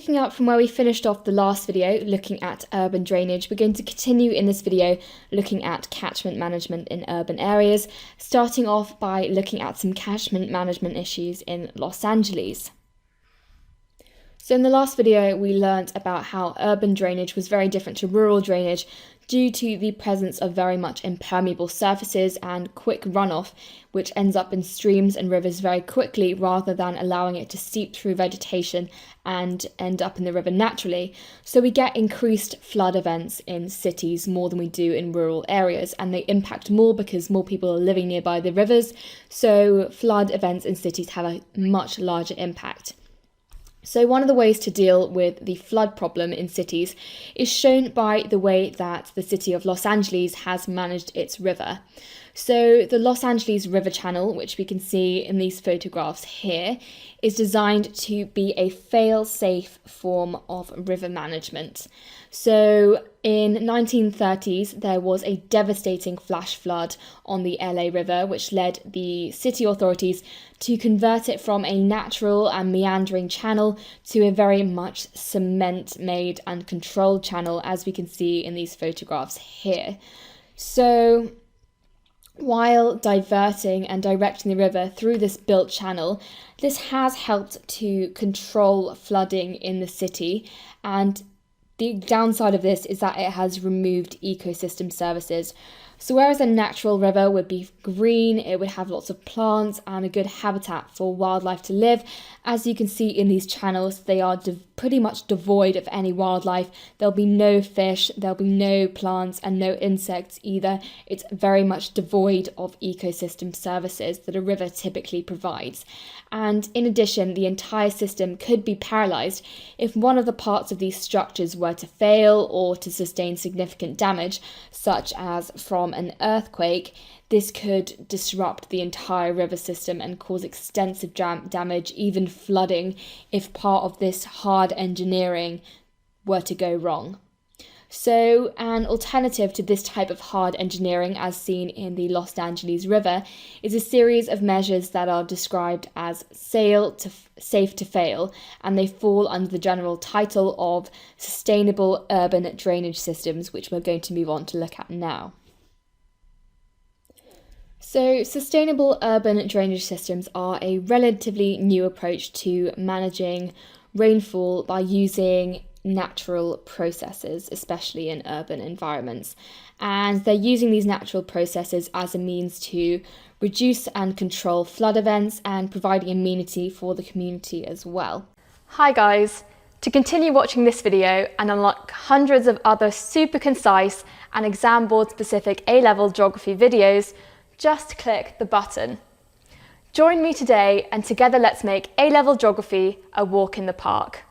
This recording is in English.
picking up from where we finished off the last video, looking at urban drainage, we're going to continue in this video looking at catchment management in urban areas, starting off by looking at some catchment management issues in Los Angeles. So in the last video, we learnt about how urban drainage was very different to rural drainage due to the presence of very much impermeable surfaces and quick runoff, which ends up in streams and rivers very quickly rather than allowing it to seep through vegetation and end up in the river naturally. So we get increased flood events in cities more than we do in rural areas, and they impact more because more people are living nearby the rivers. So flood events in cities have a much larger impact. So one of the ways to deal with the flood problem in cities is shown by the way that the city of Los Angeles has managed its river. So the Los Angeles River Channel, which we can see in these photographs here, is designed to be a fail-safe form of river management. So in 1930s, there was a devastating flash flood on the LA River, which led the city authorities to convert it from a natural and meandering channel to a very much cement-made and controlled channel, as we can see in these photographs here. So while diverting and directing the river through this built channel, this has helped to control flooding in the city, and the downside of this is that it has removed ecosystem services. So whereas a natural river would be green, it would have lots of plants and a good habitat for wildlife to live, as you can see in these channels, they are pretty much devoid of any wildlife. There'll be no fish, there'll be no plants and no insects either. It's very much devoid of ecosystem services that a river typically provides. And in addition, the entire system could be paralysed if one of the parts of these structures were to fail or to sustain significant damage, such as from an earthquake. This could disrupt the entire river system and cause extensive damage, even flooding, if part of this hard engineering were to go wrong. So an alternative to this type of hard engineering, as seen in the Los Angeles River, is a series of measures that are described as safe to fail, and they fall under the general title of Sustainable Urban Drainage Systems, which we're going to move on to look at now. So sustainable urban drainage systems are a relatively new approach to managing rainfall by using natural processes, especially in urban environments. And they're using these natural processes as a means to reduce and control flood events and providing amenity for the community as well. Hi guys! To continue watching this video and unlock hundreds of other super concise and exam board specific A-level geography videos, just click the button. Join me today and together let's make A-level geography a walk in the park.